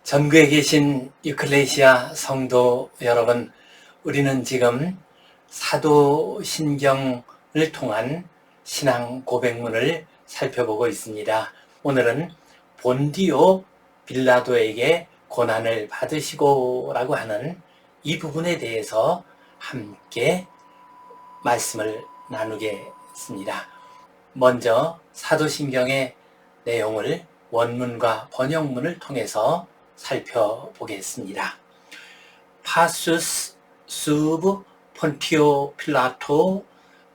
전국에 계신 유클레시아 성도 여러분, 우리는 지금 사도신경을 통한 신앙 고백문을 살펴보고 있습니다. 오늘은 본디오 빌라도에게 고난을 받으시고 라고 하는 이 부분에 대해서 함께 말씀을 나누겠습니다. 먼저 사도신경의 내용을 원문과 번역문을 통해서 살펴보겠습니다. 파수스 수브 폰티오 필라토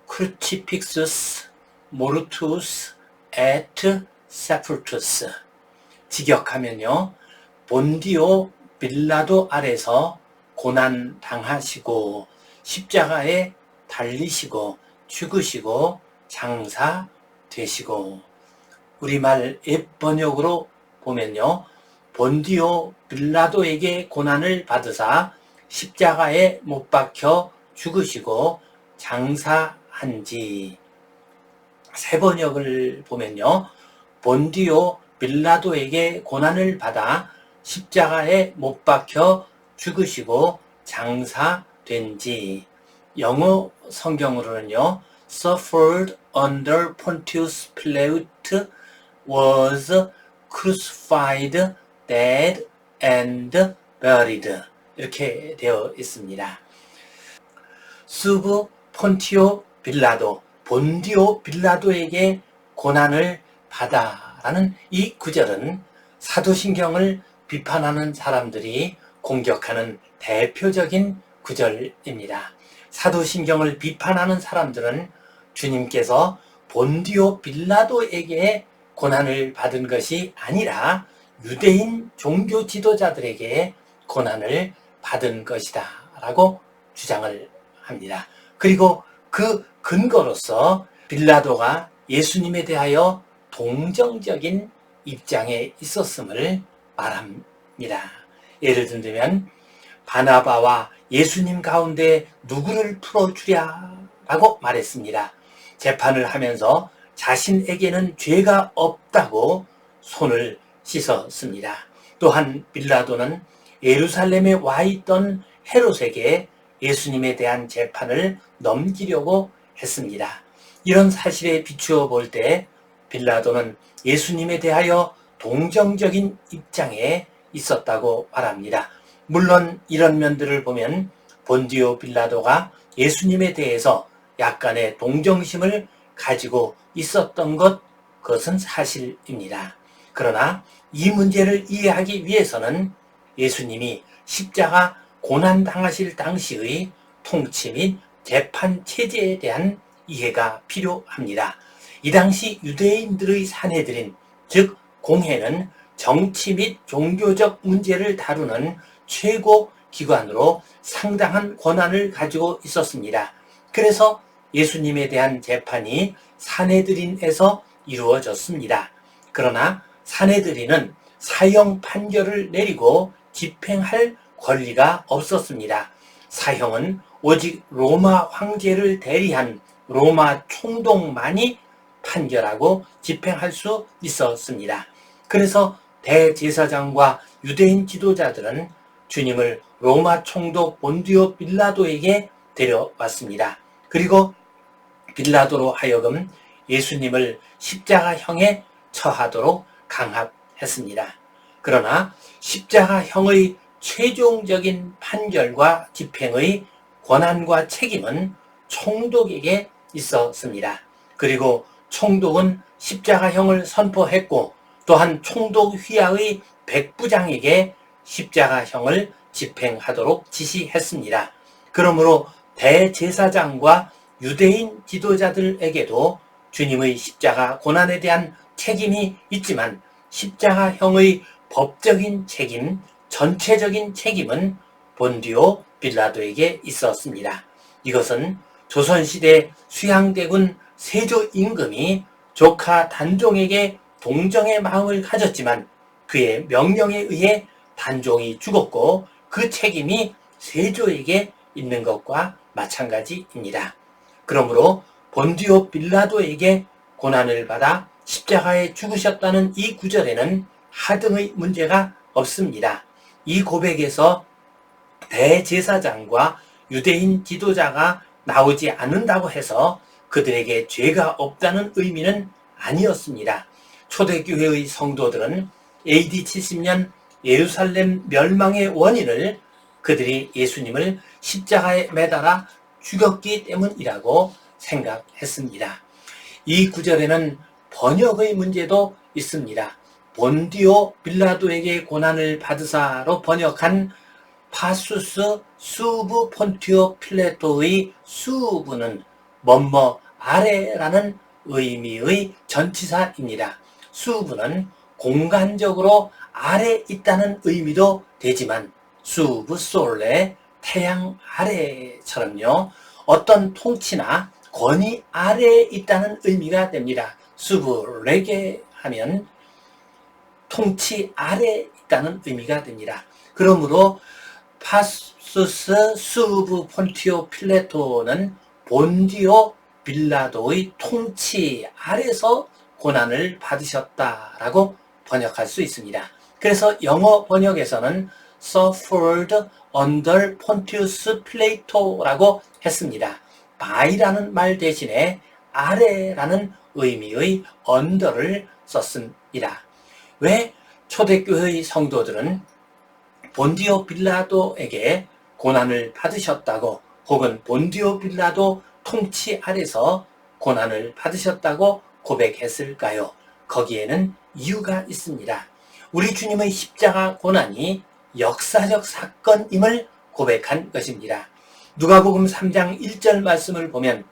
크루치픽수스 모르투스 에트 세풀투스. 직역하면요, 본디오 빌라도 아래서 고난 당하시고 십자가에 달리시고 죽으시고 장사 되시고. 우리말 앱번역으로 보면요, 본디오 빌라도에게 고난을 받으사 십자가에 못 박혀 죽으시고 장사한지. 새 번역을 보면요, 본디오 빌라도에게 고난을 받아 십자가에 못 박혀 죽으시고 장사된지. 영어 성경으로는요, suffered under Pontius Pilate, was crucified, dead and buried, 이렇게 되어 있습니다. 수브 폰티오 빌라도, 본디오 빌라도에게 고난을 받아라는 이 구절은 사도신경을 비판하는 사람들이 공격하는 대표적인 구절입니다. 사도신경을 비판하는 사람들은 주님께서 본디오 빌라도에게 고난을 받은 것이 아니라 유대인 종교 지도자들에게 고난을 받은 것이다 라고 주장을 합니다. 그리고 그 근거로서 빌라도가 예수님에 대하여 동정적인 입장에 있었음을 말합니다. 예를 들면 바나바와 예수님 가운데 누구를 풀어주랴 라고 말했습니다. 재판을 하면서 자신에게는 죄가 없다고 손을 씻었습니다. 또한 빌라도는 예루살렘에 와 있던 헤롯에게 예수님에 대한 재판을 넘기려고 했습니다. 이런 사실에 비추어 볼 때 빌라도는 예수님에 대하여 동정적인 입장에 있었다고 말합니다. 물론 이런 면들을 보면 본디오 빌라도가 예수님에 대해서 약간의 동정심을 가지고 있었던 그것은 사실입니다. 그러나 이 문제를 이해하기 위해서는 예수님이 십자가 고난당하실 당시의 통치 및 재판 체제에 대한 이해가 필요합니다. 이 당시 유대인들의 산헤드린, 즉 공회는 정치 및 종교적 문제를 다루는 최고 기관으로 상당한 권한을 가지고 있었습니다. 그래서 예수님에 대한 재판이 산헤드린에서 이루어졌습니다. 그러나 산헤드린은 사형 판결을 내리고 집행할 권리가 없었습니다. 사형은 오직 로마 황제를 대리한 로마 총독만이 판결하고 집행할 수 있었습니다. 그래서 대제사장과 유대인 지도자들은 주님을 로마 총독 본디오 빌라도에게 데려왔습니다. 그리고 빌라도로 하여금 예수님을 십자가형에 처하도록 강압했습니다. 그러나 십자가형의 최종적인 판결과 집행의 권한과 책임은 총독에게 있었습니다. 그리고 총독은 십자가형을 선포했고 또한 총독 휘하의 백부장에게 십자가형을 집행하도록 지시했습니다. 그러므로 대제사장과 유대인 지도자들에게도 주님의 십자가 고난에 대한 책임이 있지만 십자가형의 법적인 책임, 전체적인 책임은 본디오 빌라도에게 있었습니다. 이것은 조선시대 수양대군 세조 임금이 조카 단종에게 동정의 마음을 가졌지만 그의 명령에 의해 단종이 죽었고 그 책임이 세조에게 있는 것과 마찬가지입니다. 그러므로 본디오 빌라도에게 고난을 받아 십자가에 죽으셨다는 이 구절에는 하등의 문제가 없습니다. 이 고백에서 대제사장과 유대인 지도자가 나오지 않는다고 해서 그들에게 죄가 없다는 의미는 아니었습니다. 초대교회의 성도들은 AD 70년 예루살렘 멸망의 원인을 그들이 예수님을 십자가에 매달아 죽였기 때문이라고 생각했습니다. 이 구절에는 번역의 문제도 있습니다. 본디오 빌라도에게 고난을 받으사로 번역한 파수스 수브 폰티오 필레토의 수브는 뭐뭐 아래라는 의미의 전치사입니다. 수브는 공간적으로 아래 있다는 의미도 되지만 수브 솔레 태양 아래처럼요, 어떤 통치나 권위 아래에 있다는 의미가 됩니다. 수브 레게 하면 통치 아래에 있다는 의미가 됩니다. 그러므로 파수스 수브 폰티오 필레토는 본디오 빌라도의 통치 아래서 고난을 받으셨다라고 번역할 수 있습니다. 그래서 영어 번역에서는 suffered under Pontius Pilato라고 했습니다. by라는 말 대신에 아래라는 의미의 under를 썼습니다. 왜 초대교회의 성도들은 본디오 빌라도에게 고난을 받으셨다고, 혹은 본디오 빌라도 통치 아래서 고난을 받으셨다고 고백했을까요? 거기에는 이유가 있습니다. 우리 주님의 십자가 고난이 역사적 사건임을 고백한 것입니다. 누가복음 3장 1절 말씀을 보면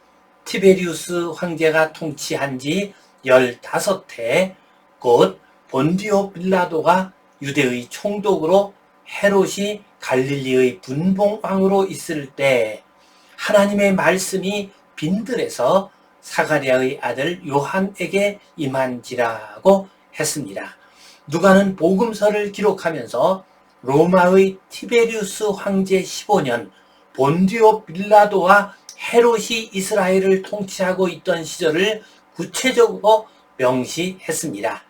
티베리우스 황제가 통치한 지 15해 곧 본디오 빌라도가 유대의 총독으로 헤롯이 갈릴리의 분봉왕으로 있을 때 하나님의 말씀이 빈들에서 사가랴의 아들 요한에게 임한지라고 했습니다. 누가는 복음서를 기록하면서 로마의 티베리우스 황제 15년 본디오 빌라도와 헤롯이 이스라엘을 통치하고 있던 시절을 구체적으로 명시했습니다.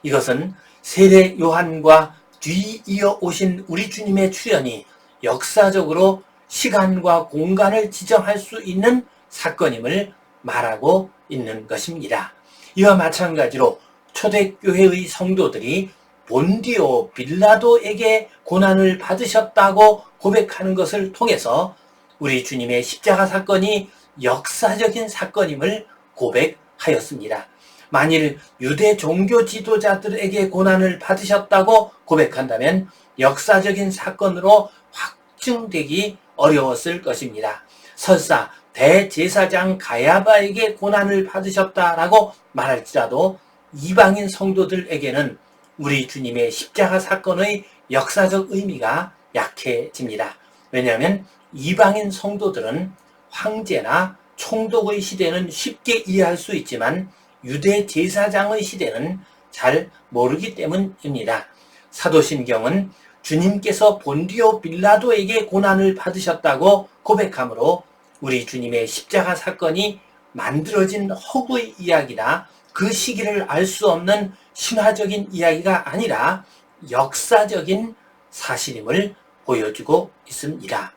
이것은 세례 요한과 뒤이어 오신 우리 주님의 출현이 역사적으로 시간과 공간을 지정할 수 있는 사건임을 말하고 있는 것입니다. 이와 마찬가지로 초대교회의 성도들이 본디오 빌라도에게 고난을 받으셨다고 고백하는 것을 통해서 우리 주님의 십자가 사건이 역사적인 사건임을 고백하였습니다. 만일 유대 종교 지도자들에게 고난을 받으셨다고 고백한다면 역사적인 사건으로 확증되기 어려웠을 것입니다. 설사 대제사장 가야바에게 고난을 받으셨다라고 말할지라도 이방인 성도들에게는 우리 주님의 십자가 사건의 역사적 의미가 약해집니다. 왜냐하면 이방인 성도들은 황제나 총독의 시대는 쉽게 이해할 수 있지만 유대 제사장의 시대는 잘 모르기 때문입니다. 사도신경은 주님께서 본디오 빌라도에게 고난을 받으셨다고 고백하므로 우리 주님의 십자가 사건이 만들어진 허구의 이야기나 그 시기를 알 수 없는 신화적인 이야기가 아니라 역사적인 사실임을 보여주고 있습니다.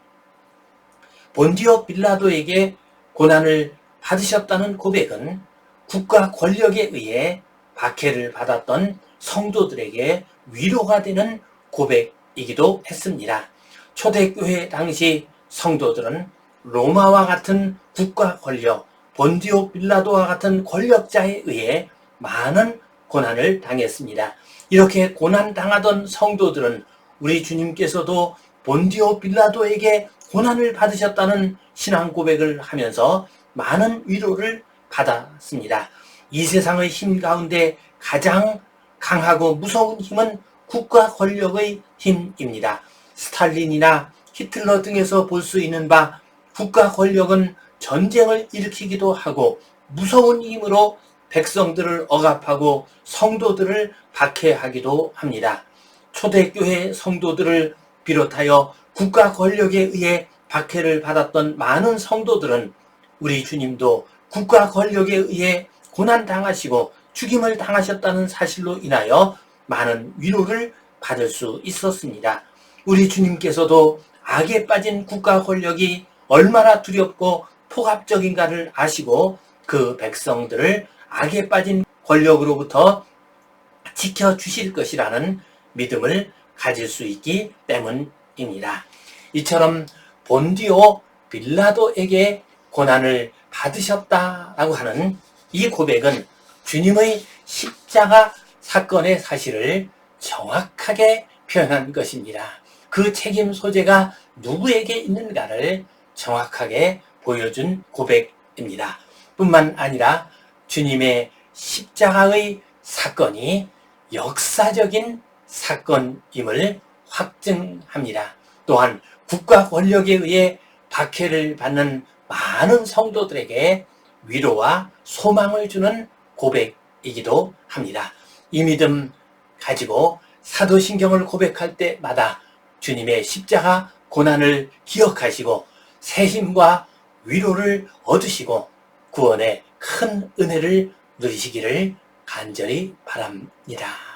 본디오 빌라도에게 고난을 받으셨다는 고백은 국가 권력에 의해 박해를 받았던 성도들에게 위로가 되는 고백이기도 했습니다. 초대교회 당시 성도들은 로마와 같은 국가 권력, 본디오 빌라도와 같은 권력자에 의해 많은 고난을 당했습니다. 이렇게 고난당하던 성도들은 우리 주님께서도 본디오 빌라도에게 고난을 받으셨다는 신앙 고백을 하면서 많은 위로를 받았습니다. 이 세상의 힘 가운데 가장 강하고 무서운 힘은 국가 권력의 힘입니다. 스탈린이나 히틀러 등에서 볼 수 있는 바 국가 권력은 전쟁을 일으키기도 하고 무서운 힘으로 백성들을 억압하고 성도들을 박해하기도 합니다. 초대교회 성도들을 비롯하여 국가 권력에 의해 박해를 받았던 많은 성도들은 우리 주님도 국가 권력에 의해 고난당하시고 죽임을 당하셨다는 사실로 인하여 많은 위로를 받을 수 있었습니다. 우리 주님께서도 악에 빠진 국가 권력이 얼마나 두렵고 폭압적인가를 아시고 그 백성들을 악에 빠진 권력으로부터 지켜주실 것이라는 믿음을 가질 수 있기 때문입니다. 이처럼 본디오 빌라도에게 고난을 받으셨다라고 하는 이 고백은 주님의 십자가 사건의 사실을 정확하게 표현한 것입니다. 그 책임 소재가 누구에게 있는가를 정확하게 보여준 고백입니다. 뿐만 아니라 주님의 십자가의 사건이 역사적인 사건임을 확증합니다. 또한 국가 권력에 의해 박해를 받는 많은 성도들에게 위로와 소망을 주는 고백이기도 합니다. 이 믿음 가지고 사도신경을 고백할 때마다 주님의 십자가 고난을 기억하시고 새 힘과 위로를 얻으시고 구원의 큰 은혜를 누리시기를 간절히 바랍니다.